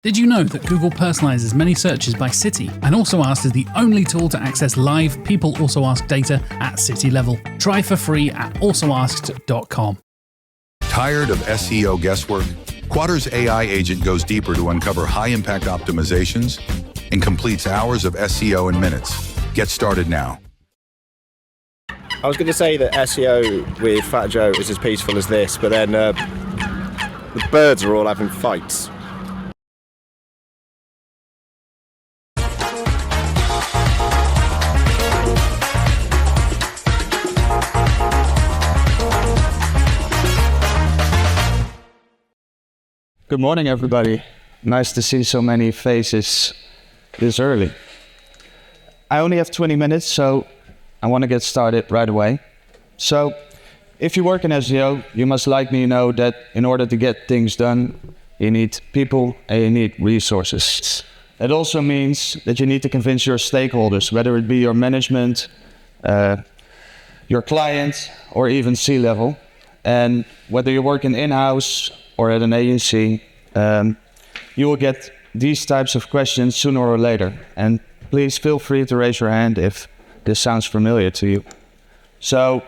Did you know that Google personalizes many searches by city and Also Asked is the only tool to access live People Also Asked data at city level? Try for free at alsoasked.com. Tired of SEO guesswork? Quadra's AI agent goes deeper to uncover high-impact optimizations and completes hours of SEO in minutes. Get started now. I was going to say that SEO with Fat Joe is as peaceful as this, but then the birds are all having fights. Good morning, everybody. Nice to see so many faces this early. I only have 20 minutes, so I want to get started right away. So, if you work in SEO, you must like me know that in order to get things done, you need people and you need resources. It also means that you need to convince your stakeholders, whether it be your management, your client, or even C-level. And whether you're working in-house or at an agency, you will get these types of questions sooner or later. And please feel free to raise your hand if this sounds familiar to you. So,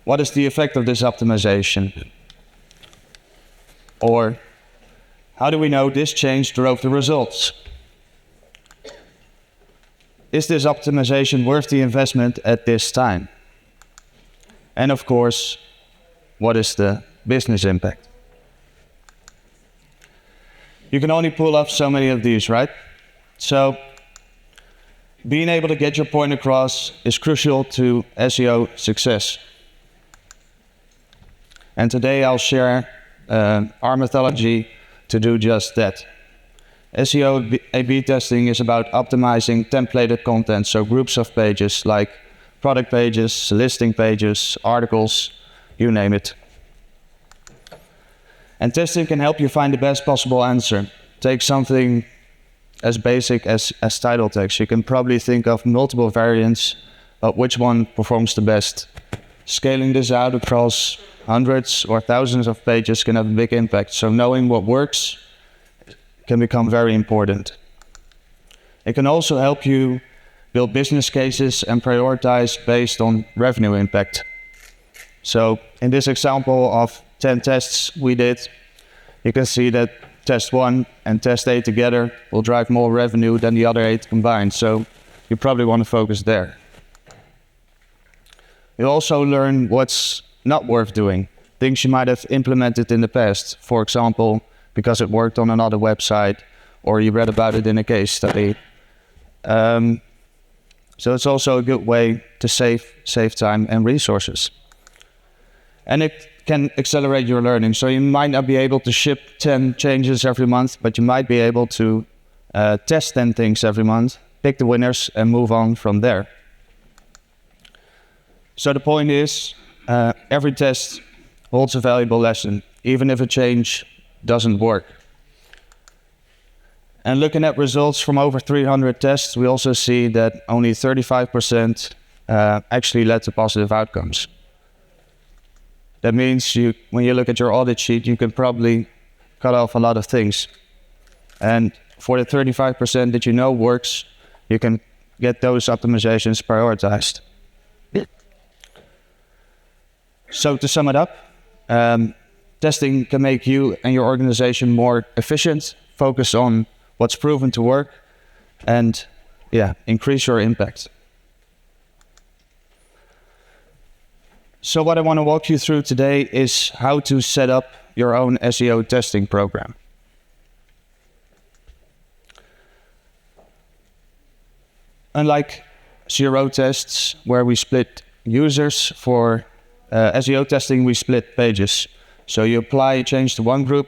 what is the effect of this optimization? Or, how do we know this change drove the results? Is this optimization worth the investment at this time? And of course, what is the business impact? You can only pull up so many of these, right? So, being able to get your point across is crucial to SEO success. And today I'll share our methodology to do just that. SEO A/B testing is about optimizing templated content, so groups of pages like product pages, listing pages, articles, you name it. And testing can help you find the best possible answer. Take something as basic as title text. You can probably think of multiple variants, but which one performs the best. Scaling this out across hundreds or thousands of pages can have a big impact, so knowing what works can become very important. It can also help you build business cases and prioritize based on revenue impact. So in this example of 10 tests we did, you can see that test 1 and test A together will drive more revenue than the other 8 combined, so you probably want to focus there. You'll also learn what's not worth doing, things you might have implemented in the past, for example, because it worked on another website or you read about it in a case study. So it's also a good way to save time and resources. And it can accelerate your learning. So you might not be able to ship 10 changes every month, but you might be able to test 10 things every month, pick the winners, and move on from there. So the point is, every test holds a valuable lesson, even if a change doesn't work. And looking at results from over 300 tests, we also see that only 35% actually led to positive outcomes. That means when you look at your audit sheet, you can probably cut off a lot of things. And for the 35% that you know works, you can get those optimizations prioritized. So to sum it up, testing can make you and your organization more efficient, focus on what's proven to work, and increase your impact. So what I want to walk you through today is how to set up your own SEO testing program. Unlike zero tests, where we split users, for SEO testing we split pages. So you apply a change to one group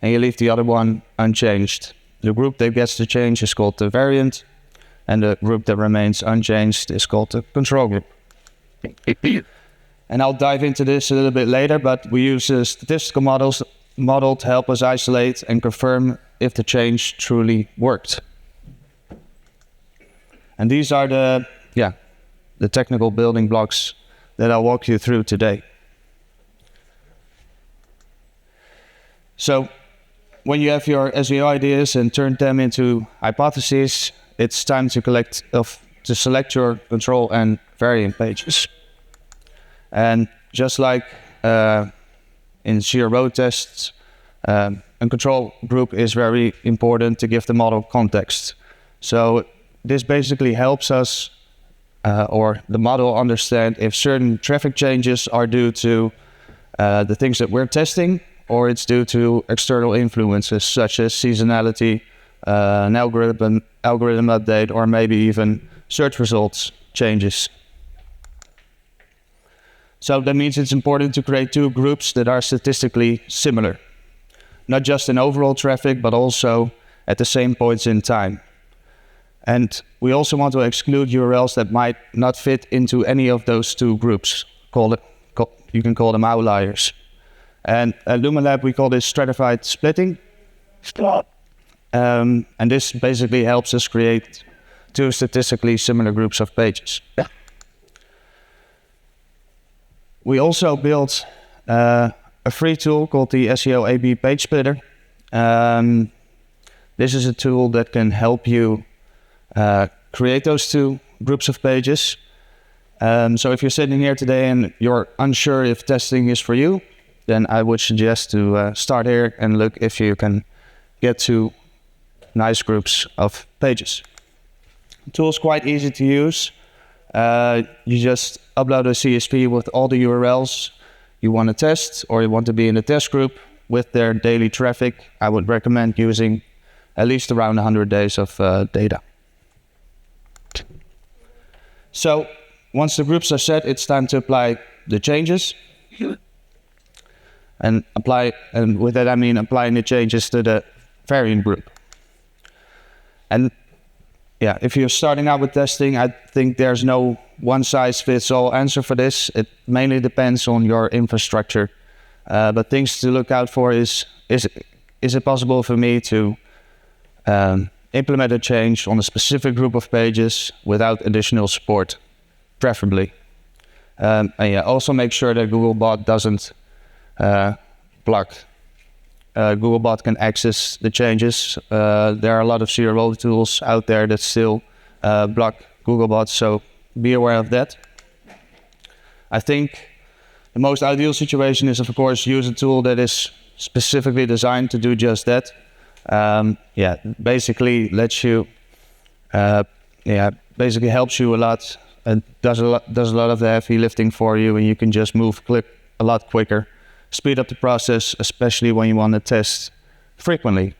and you leave the other one unchanged. The group that gets the change is called the variant, and the group that remains unchanged is called the control group. And I'll dive into this a little bit later, but we use a statistical model to help us isolate and confirm if the change truly worked. And these are the technical building blocks that I'll walk you through today. So when you have your SEO ideas and turn them into hypotheses, it's time to select your control and variant pages. And just like in SEO ROI tests, a control group is very important to give the model context. So this basically helps us or the model understand if certain traffic changes are due to the things that we're testing, or it's due to external influences such as seasonality, an algorithm update, or maybe even search results changes. So that means it's important to create two groups that are statistically similar, not just in overall traffic, but also at the same points in time. And we also want to exclude URLs that might not fit into any of those two groups. You can call them outliers. And at LumaLab, we call this stratified splitting. And this basically helps us create two statistically similar groups of pages. We also built a free tool called the SEO A/B page splitter. This is a tool that can help you create those two groups of pages. So if you're sitting here today and you're unsure if testing is for you, then I would suggest to start here and look if you can get two nice groups of pages. The tool is quite easy to use. You just upload a CSV with all the URLs you want to test, or you want to be in the test group with their daily traffic. I would recommend using at least around 100 days of data. So once the groups are set, it's time to apply the changes. And with that I mean applying the changes to the variant group. And yeah, if you're starting out with testing, I think there's no one-size-fits-all answer for this. It mainly depends on your infrastructure. But things to look out for is it possible for me to implement a change on a specific group of pages without additional support, preferably. And yeah, also make sure that Googlebot doesn't block. Googlebot can access the changes. There are a lot of SEO ROI tools out there that still block Googlebot, so be aware of that. I think the most ideal situation is, of course, use a tool that is specifically designed to do just that. Basically lets you, basically helps you a lot and does a lot of the heavy lifting for you, and you can just move a lot quicker. Speed up the process, especially when you want to test frequently.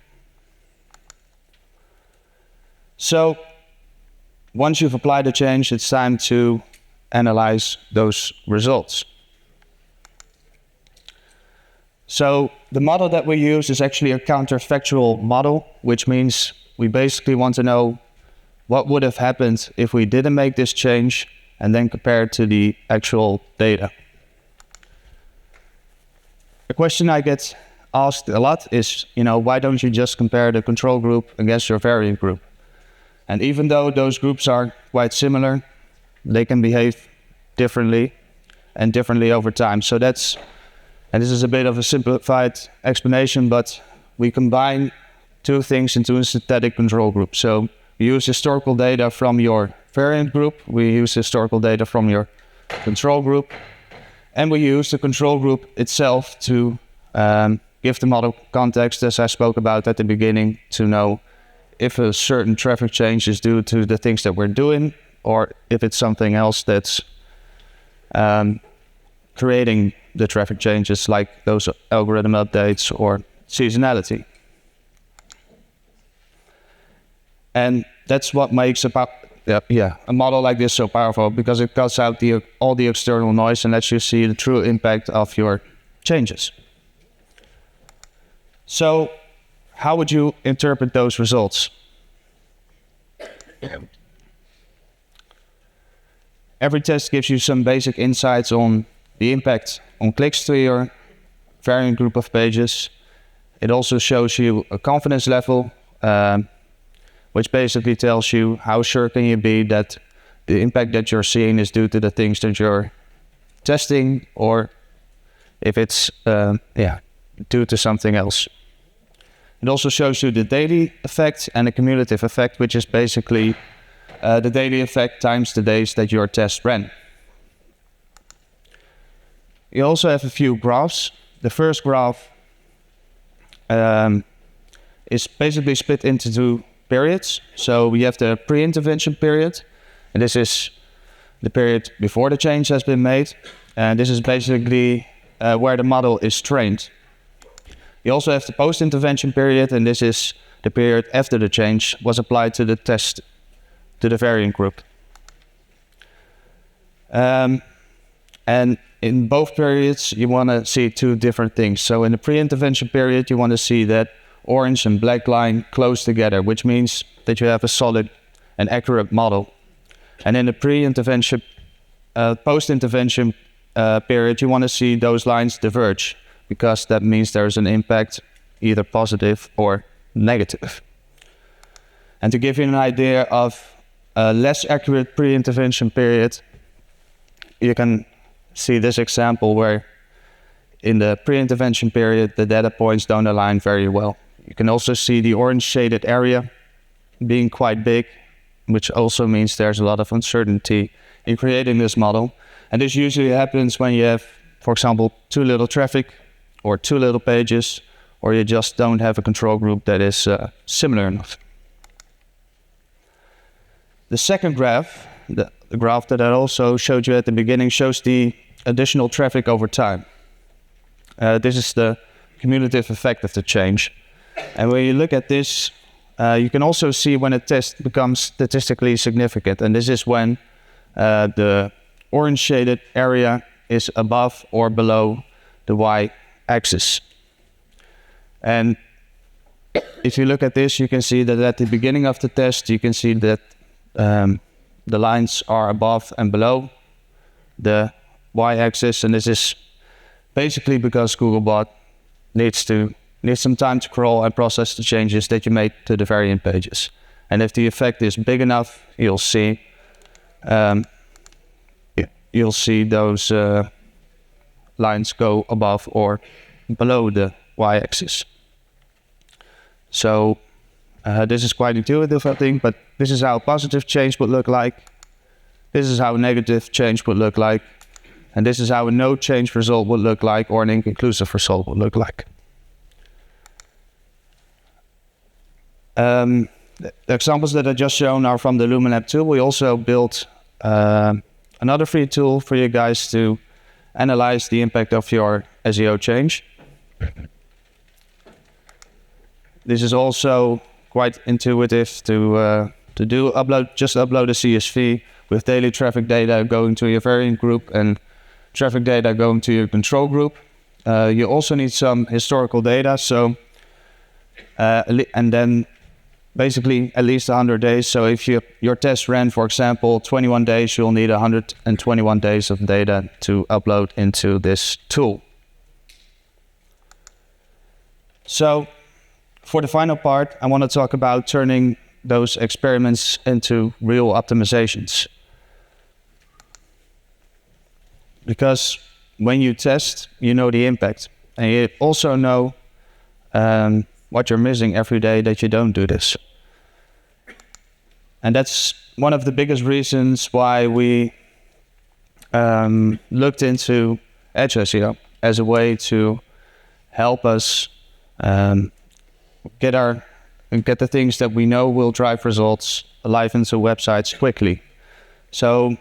So once you've applied the change, it's time to analyze those results. So the model that we use is actually a counterfactual model, which means we basically want to know what would have happened if we didn't make this change and then compare it to the actual data. The question I get asked a lot is, why don't you just compare the control group against your variant group? And even though those groups are quite similar, they can behave differently and differently over time. So this is a bit of a simplified explanation, but we combine two things into a synthetic control group. So we use historical data from your variant group, we use historical data from your control group, and we use the control group itself to give the model context, as I spoke about at the beginning, to know if a certain traffic change is due to the things that we're doing, or if it's something else that's creating the traffic changes, like those algorithm updates or seasonality. And that's what makes a model like this so powerful, because it cuts out all the external noise and lets you see the true impact of your changes. So how would you interpret those results? Every test gives you some basic insights on the impact on clicks to your variant group of pages. It also shows you a confidence level, which basically tells you how sure can you be that the impact that you're seeing is due to the things that you're testing, or if it's due to something else. It also shows you the daily effect and the cumulative effect, which is basically the daily effect times the days that your test ran. You also have a few graphs. The first graph is basically split into 2 periods. So we have the pre-intervention period, and this is the period before the change has been made. And this is basically where the model is trained. You also have the post-intervention period, and this is the period after the change was applied to the test, to the variant group. And in both periods, you want to see 2 different things. So in the pre-intervention period, you want to see that orange and black line close together, which means that you have a solid and accurate model. And in the pre-intervention, post-intervention period, you want to see those lines diverge, because that means there's an impact, either positive or negative. And to give you an idea of a less accurate pre-intervention period, you can see this example where in the pre-intervention period, the data points don't align very well. You can also see the orange shaded area being quite big, which also means there's a lot of uncertainty in creating this model. And this usually happens when you have, for example, too little traffic or too little pages, or you just don't have a control group that is similar enough. The second graph, the graph that I also showed you at the beginning, shows the additional traffic over time. This is the cumulative effect of the change. And when you look at this, you can also see when a test becomes statistically significant. And this is when the orange shaded area is above or below the y-axis. And if you look at this, you can see that at the beginning of the test, you can see that the lines are above and below the y-axis, and this is basically because Googlebot needs some time to crawl and process the changes that you made to the variant pages. And if the effect is big enough, you'll see those lines go above or below the y-axis. So this is quite intuitive, I think, but this is how positive change would look like. This is how negative change would look like. And this is how a no change result would look like, or an inconclusive result would look like. The examples that I just shown are from the Luminap tool. We also built another free tool for you guys to analyze the impact of your SEO change. This is also quite intuitive to do. Just upload a CSV with daily traffic data going to your variant group and traffic data going to your control group. You also need some historical data, so and then basically at least 100 days. So if your test ran, for example, 21 days, you'll need 121 days of data to upload into this tool. So for the final part, I want to talk about turning those experiments into real optimizations. Because when you test, you know the impact. And you also know what you're missing every day that you don't do this. And that's one of the biggest reasons why we looked into Edge SEO as a way to help us get the things that we know will drive results live into websites quickly. So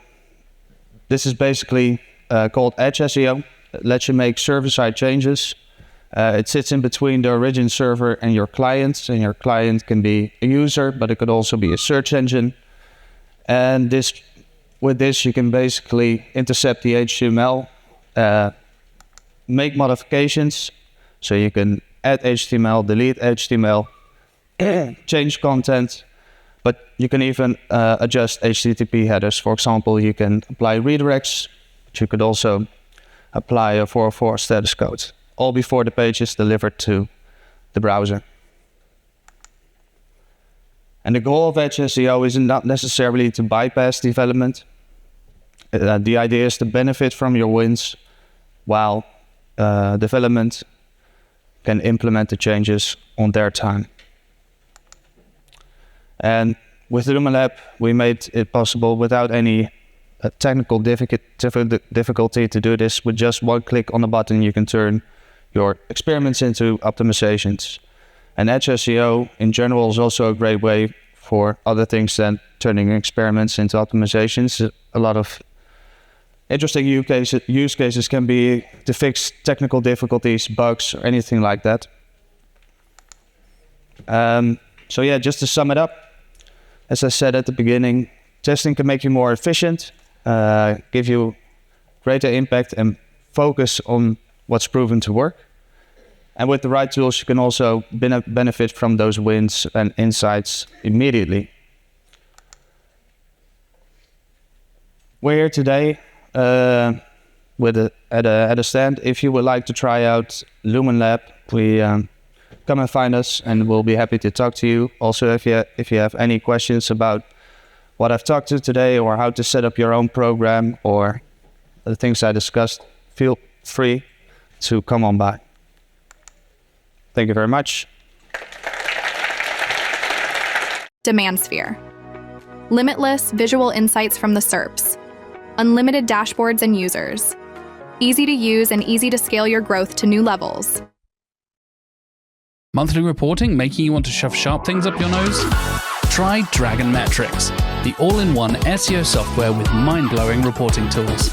this is basically called Edge SEO. It lets you make server-side changes. It sits in between the origin server and your client can be a user, but it could also be a search engine. And with this, you can basically intercept the HTML, make modifications, so you can add HTML, delete HTML, change content, but you can even adjust HTTP headers. For example, you can apply redirects, but you could also apply a 404 status code, all before the page is delivered to the browser. And the goal of Edge SEO is not necessarily to bypass development. The idea is to benefit from your wins while development can implement the changes on their time. And with Lumen Lab, we made it possible without any technical difficulty to do this. With just one click on the button, you can turn your experiments into optimizations. And Edge SEO in general is also a great way for other things than turning experiments into optimizations. A lot of interesting use cases can be to fix technical difficulties, bugs, or anything like that. So yeah, just to sum it up, as I said at the beginning, testing can make you more efficient, give you greater impact and focus on what's proven to work. And with the right tools, you can also benefit from those wins and insights immediately. We're here today at a stand. If you would like to try out Lumen Lab, come and find us, and we'll be happy to talk to you. Also, if you have any questions about what I've talked to today, or how to set up your own program, or the things I discussed, feel free to come on by. Thank you very much. Demand Sphere. Limitless visual insights from the SERPs. Unlimited dashboards and users. Easy to use and easy to scale your growth to new levels. Monthly reporting making you want to shove sharp things up your nose? Try Dragon Metrics, the all-in-one SEO software with mind-blowing reporting tools.